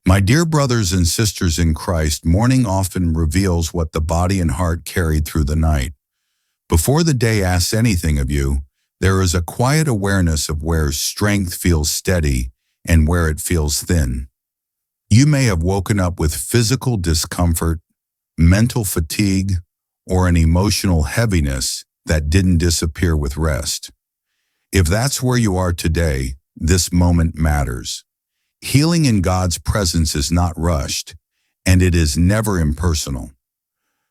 My dear brothers and sisters in Christ, morning often reveals what the body and heart carried through the night. Before the day asks anything of you, there is a quiet awareness of where strength feels steady and where it feels thin. You may have woken up with physical discomfort, mental fatigue, or an emotional heaviness that didn't disappear with rest. If that's where you are today, this moment matters. Healing in God's presence is not rushed, and it is never impersonal.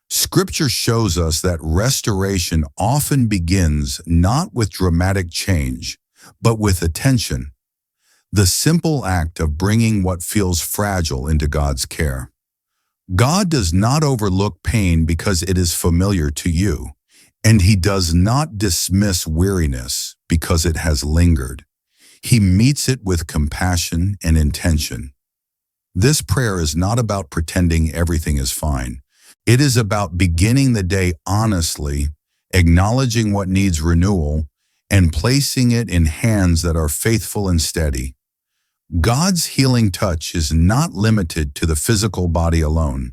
Scripture shows us that restoration often begins not with dramatic change, but with attention, the simple act of bringing what feels fragile into God's care. God does not overlook pain because it is familiar to you, and He does not dismiss weariness because it has lingered. He meets it with compassion and intention. This prayer is not about pretending everything is fine. It is about beginning the day honestly, acknowledging what needs renewal, and placing it in hands that are faithful and steady. God's healing touch is not limited to the physical body alone.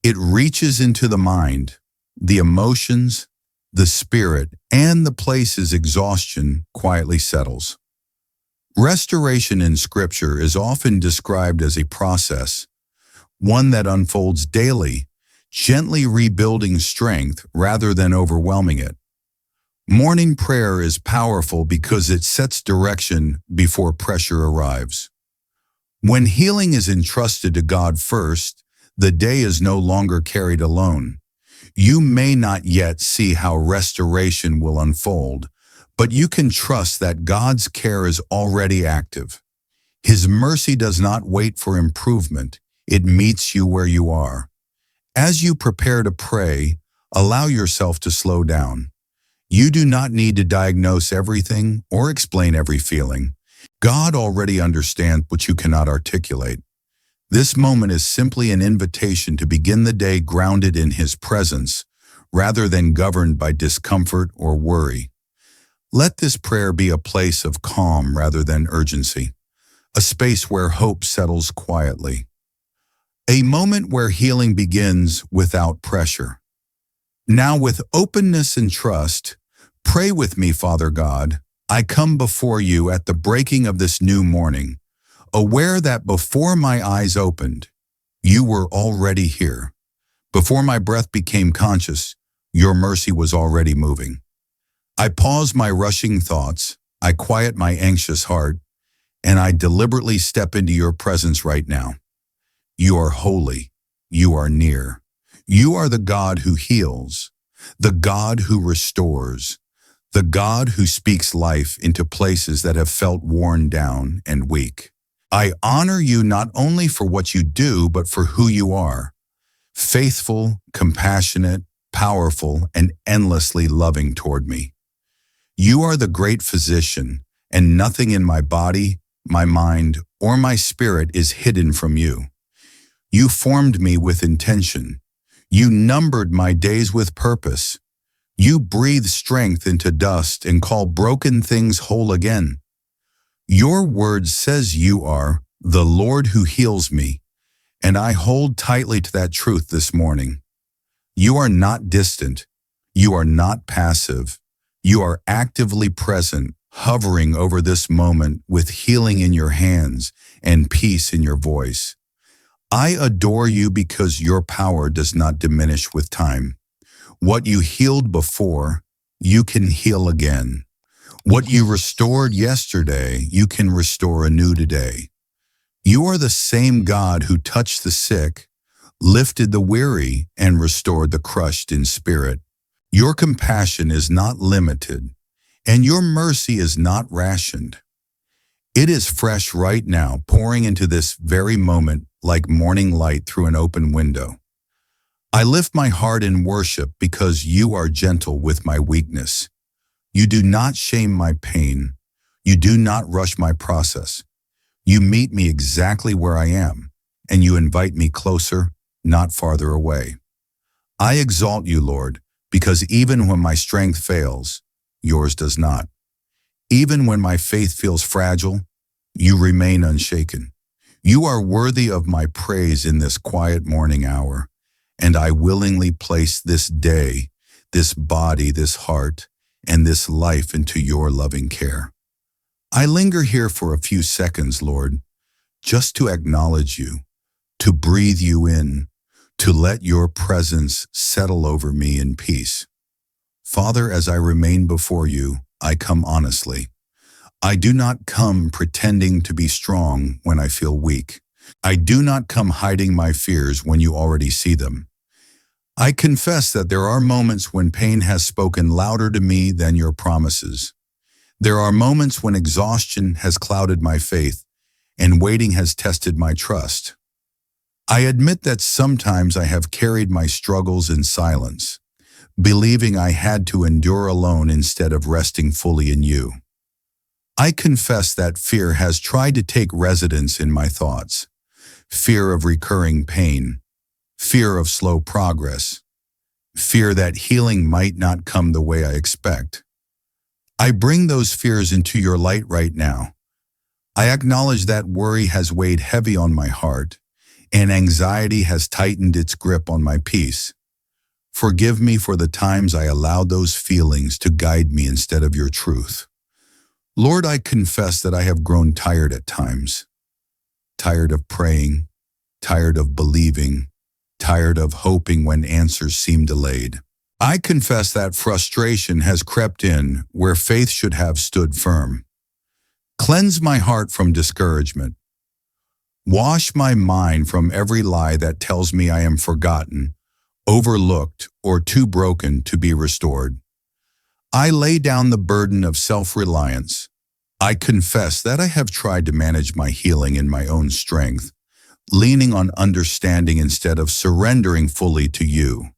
It reaches into the mind, the emotions, the spirit, and the places exhaustion quietly settles. Restoration in Scripture is often described as a process, one that unfolds daily, gently rebuilding strength rather than overwhelming it. Morning prayer is powerful because it sets direction before pressure arrives. When healing is entrusted to God first, the day is no longer carried alone. You may not yet see how restoration will unfold, but you can trust that God's care is already active. His mercy does not wait for improvement. It meets you where you are. As you prepare to pray, allow yourself to slow down. You do not need to diagnose everything or explain every feeling. God already understands what you cannot articulate. This moment is simply an invitation to begin the day grounded in His presence, rather than governed by discomfort or worry. Let this prayer be a place of calm rather than urgency, a space where hope settles quietly. A moment where healing begins without pressure. Now, with openness and trust, pray with me, Father God. I come before you at the breaking of this new morning, aware that before my eyes opened, you were already here. Before my breath became conscious, your mercy was already moving. I pause my rushing thoughts, I quiet my anxious heart, and I deliberately step into your presence right now. You are holy. You are near. You are the God who heals, the God who restores, the God who speaks life into places that have felt worn down and weak. I honor you not only for what you do, but for who you are, faithful, compassionate, powerful, and endlessly loving toward me. You are the great physician, and nothing in my body, my mind, or my spirit is hidden from you. You formed me with intention. You numbered my days with purpose. You breathe strength into dust and call broken things whole again. Your word says you are the Lord who heals me, and I hold tightly to that truth this morning. You are not distant. You are not passive. You are actively present, hovering over this moment with healing in your hands and peace in your voice. I adore you because your power does not diminish with time. What you healed before, you can heal again. What you restored yesterday, you can restore anew today. You are the same God who touched the sick, lifted the weary, and restored the crushed in spirit. Your compassion is not limited, and your mercy is not rationed. It is fresh right now, pouring into this very moment like morning light through an open window. I lift my heart in worship because you are gentle with my weakness. You do not shame my pain. You do not rush my process. You meet me exactly where I am, and you invite me closer, not farther away. I exalt you, Lord, because even when my strength fails, yours does not. Even when my faith feels fragile, you remain unshaken. You are worthy of my praise in this quiet morning hour, and I willingly place this day, this body, this heart, and this life into your loving care. I linger here for a few seconds, Lord, just to acknowledge you, to breathe you in, to let your presence settle over me in peace. Father, as I remain before you, I come honestly. I do not come pretending to be strong when I feel weak. I do not come hiding my fears when you already see them. I confess that there are moments when pain has spoken louder to me than your promises. There are moments when exhaustion has clouded my faith and waiting has tested my trust. I admit that sometimes I have carried my struggles in silence, believing I had to endure alone instead of resting fully in you. I confess that fear has tried to take residence in my thoughts. Fear of recurring pain, fear of slow progress, fear that healing might not come the way I expect. I bring those fears into your light right now. I acknowledge that worry has weighed heavy on my heart, and anxiety has tightened its grip on my peace. Forgive me for the times I allowed those feelings to guide me instead of your truth. Lord, I confess that I have grown tired at times. Tired of praying, tired of believing, tired of hoping when answers seem delayed. I confess that frustration has crept in where faith should have stood firm. Cleanse my heart from discouragement. Wash my mind from every lie that tells me I am forgotten, overlooked, or too broken to be restored. I lay down the burden of self-reliance. I confess that I have tried to manage my healing in my own strength, leaning on understanding instead of surrendering fully to you.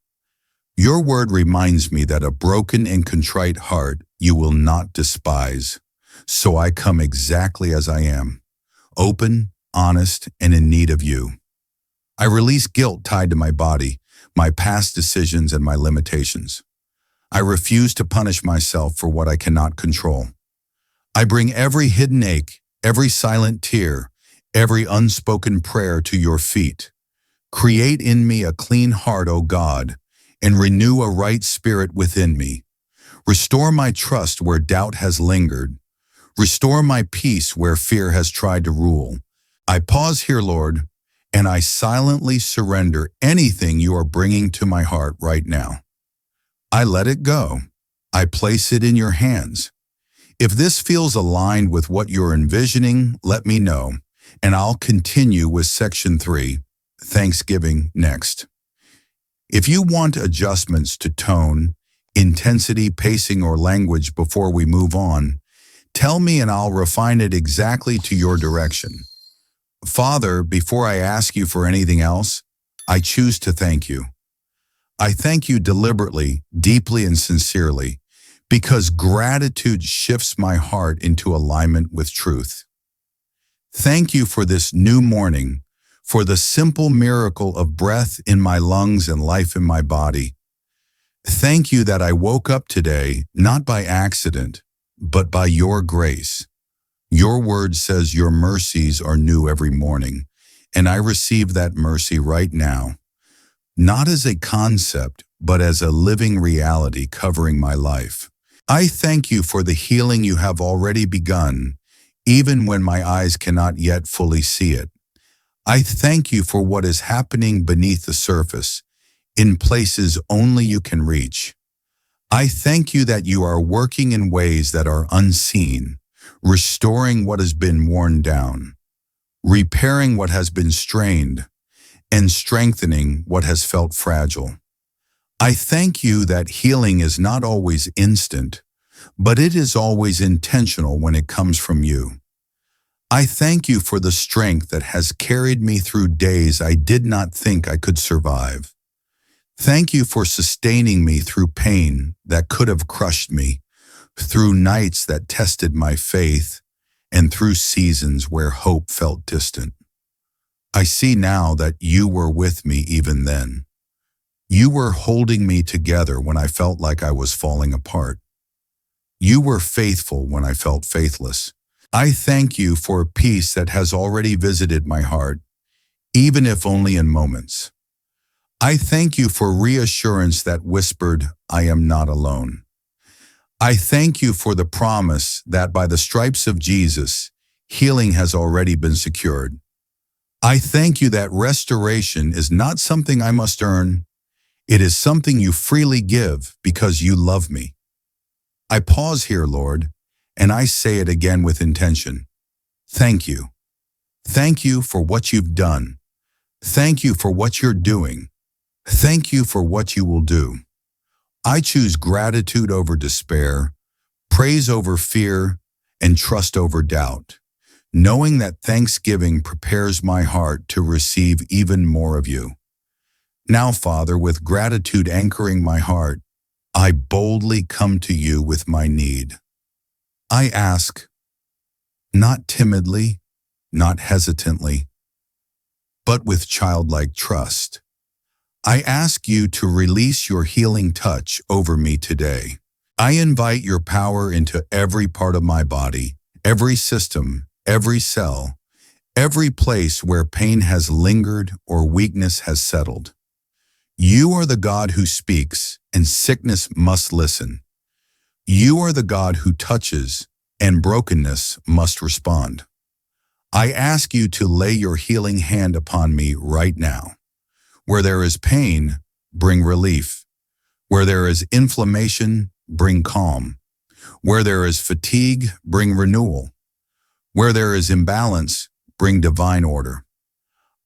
Your word reminds me that a broken and contrite heart you will not despise. So I come exactly as I am, open, honest, and in need of you. I release guilt tied to my body, my past decisions, and my limitations. I refuse to punish myself for what I cannot control. I bring every hidden ache, every silent tear, every unspoken prayer to your feet. Create in me a clean heart, O God, and renew a right spirit within me. Restore my trust where doubt has lingered. Restore my peace where fear has tried to rule. I pause here, Lord, and I silently surrender anything you are bringing to my heart right now. I let it go. I place it in your hands. If this feels aligned with what you're envisioning, let me know, and I'll continue with Section 3, Thanksgiving, next. If you want adjustments to tone, intensity, pacing, or language before we move on, tell me and I'll refine it exactly to your direction. Father, before I ask you for anything else, I choose to thank you. I thank you deliberately, deeply, and sincerely, because gratitude shifts my heart into alignment with truth. Thank you for this new morning, for the simple miracle of breath in my lungs and life in my body. Thank you that I woke up today, not by accident, but by your grace. Your word says your mercies are new every morning, and I receive that mercy right now, not as a concept, but as a living reality covering my life. I thank you for the healing you have already begun, even when my eyes cannot yet fully see it. I thank you for what is happening beneath the surface, in places only you can reach. I thank you that you are working in ways that are unseen, restoring what has been worn down, repairing what has been strained, and strengthening what has felt fragile. I thank you that healing is not always instant, but it is always intentional when it comes from you. I thank you for the strength that has carried me through days I did not think I could survive. Thank you for sustaining me through pain that could have crushed me, through nights that tested my faith, and through seasons where hope felt distant. I see now that you were with me even then. You were holding me together when I felt like I was falling apart. You were faithful when I felt faithless. I thank you for a peace that has already visited my heart, even if only in moments. I thank you for reassurance that whispered, I am not alone. I thank you for the promise that by the stripes of Jesus, healing has already been secured. I thank you that restoration is not something I must earn. It is something you freely give because you love me. I pause here, Lord, and I say it again with intention. Thank you. Thank you for what you've done. Thank you for what you're doing. Thank you for what you will do. I choose gratitude over despair, praise over fear, and trust over doubt, knowing that thanksgiving prepares my heart to receive even more of you. Now, Father, with gratitude anchoring my heart, I boldly come to you with my need. I ask, not timidly, not hesitantly, but with childlike trust. I ask you to release your healing touch over me today. I invite your power into every part of my body, every system, every cell, every place where pain has lingered or weakness has settled. You are the God who speaks, and sickness must listen. You are the God who touches, and brokenness must respond. I ask you to lay your healing hand upon me right now. Where there is pain, bring relief. Where there is inflammation, bring calm. Where there is fatigue, bring renewal. Where there is imbalance, bring divine order.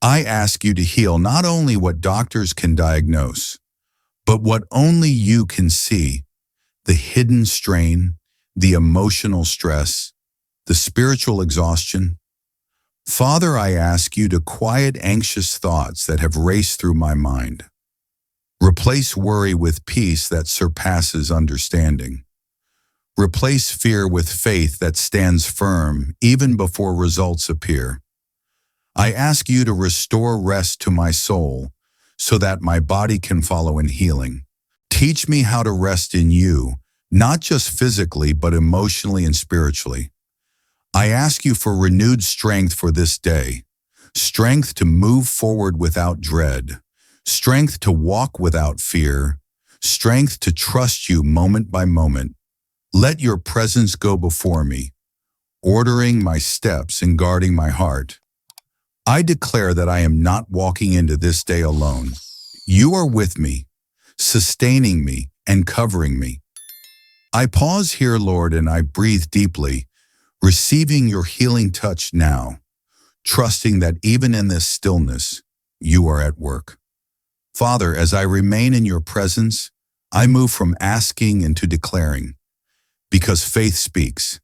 I ask you to heal not only what doctors can diagnose, but what only you can see, the hidden strain, the emotional stress, the spiritual exhaustion. Father, I ask you to quiet anxious thoughts that have raced through my mind. Replace worry with peace that surpasses understanding. Replace fear with faith that stands firm even before results appear. I ask you to restore rest to my soul so that my body can follow in healing. Teach me how to rest in you, not just physically, but emotionally and spiritually. I ask you for renewed strength for this day, strength to move forward without dread, strength to walk without fear, strength to trust you moment by moment. Let your presence go before me, ordering my steps and guarding my heart. I declare that I am not walking into this day alone. You are with me, sustaining me and covering me. I pause here, Lord, and I breathe deeply, receiving your healing touch now, trusting that even in this stillness, you are at work. Father, as I remain in your presence, I move from asking into declaring, because faith speaks.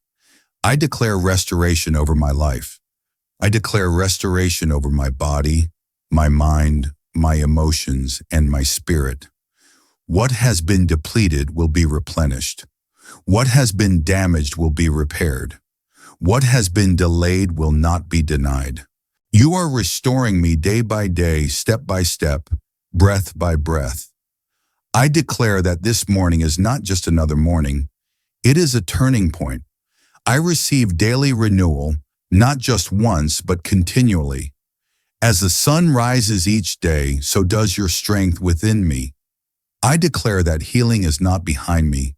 I declare restoration over my life. I declare restoration over my body, my mind, my emotions, and my spirit. What has been depleted will be replenished. What has been damaged will be repaired. What has been delayed will not be denied. You are restoring me day by day, step by step, breath by breath. I declare that this morning is not just another morning. It is a turning point. I receive daily renewal, not just once, but continually. As the sun rises each day, so does your strength within me. I declare that healing is not behind me.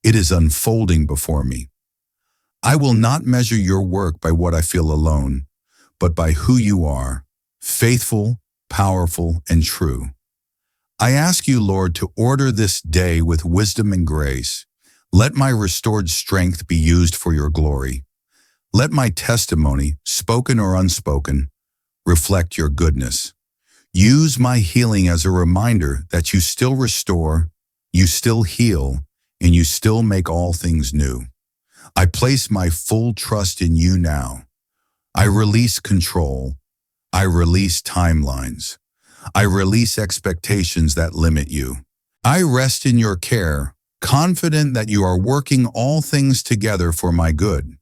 It is unfolding before me. I will not measure your work by what I feel alone, but by who you are, faithful, powerful, and true. I ask you, Lord, to order this day with wisdom and grace. Let my restored strength be used for your glory. Let my testimony, spoken or unspoken, reflect your goodness. Use my healing as a reminder that you still restore, you still heal, and you still make all things new. I place my full trust in you now. I release control. I release timelines. I release expectations that limit you. I rest in your care, confident that you are working all things together for my good.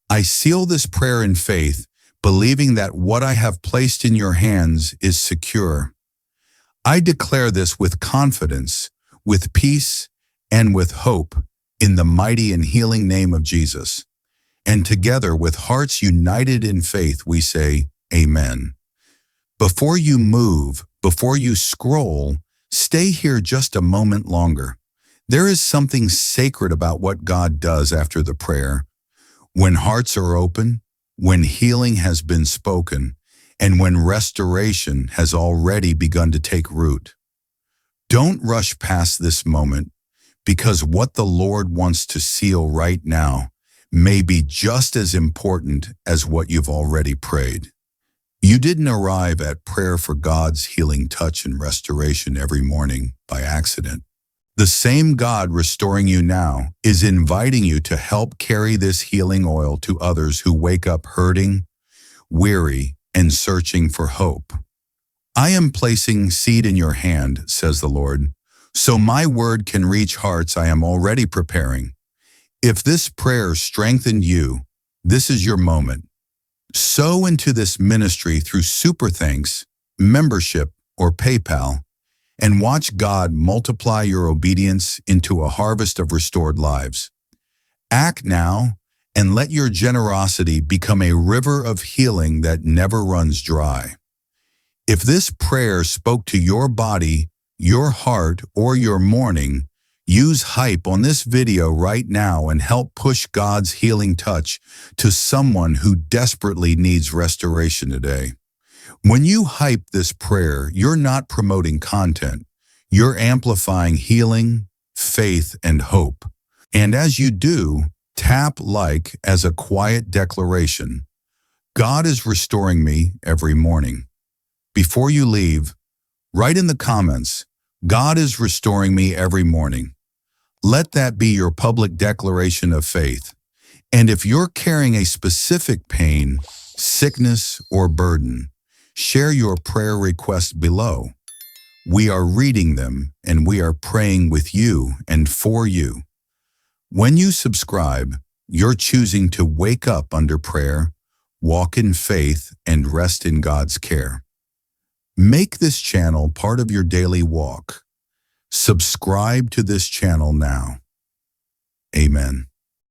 I seal this prayer in faith, believing that what I have placed in your hands is secure. I declare this with confidence, with peace, and with hope, in the mighty and healing name of Jesus. And together, with hearts united in faith, we say, Amen. Before you move, before you scroll, stay here just a moment longer. There is something sacred about what God does after the prayer. When hearts are open, when healing has been spoken, and when restoration has already begun to take root. Don't rush past this moment, because what the Lord wants to seal right now may be just as important as what you've already prayed. You didn't arrive at prayer for God's healing touch and restoration every morning by accident. The same God restoring you now is inviting you to help carry this healing oil to others who wake up hurting, weary, and searching for hope. I am placing seed in your hand, says the Lord, so my word can reach hearts I am already preparing. If this prayer strengthened you, this is your moment. Sow into this ministry through Super Thanks, membership, or PayPal, and watch God multiply your obedience into a harvest of restored lives. Act now, and let your generosity become a river of healing that never runs dry. If this prayer spoke to your body, your heart, or your morning, use hype on this video right now and help push God's healing touch to someone who desperately needs restoration today. When you hype this prayer, you're not promoting content. You're amplifying healing, faith, and hope. And as you do, tap like as a quiet declaration. God is restoring me every morning. Before you leave, write in the comments, God is restoring me every morning. Let that be your public declaration of faith. And if you're carrying a specific pain, sickness, or burden, share your prayer request below. We are reading them and we are praying with you and for you. When you subscribe, you're choosing to wake up under prayer, walk in faith, and rest in God's care. Make this channel part of your daily walk. Subscribe to this channel now. Amen.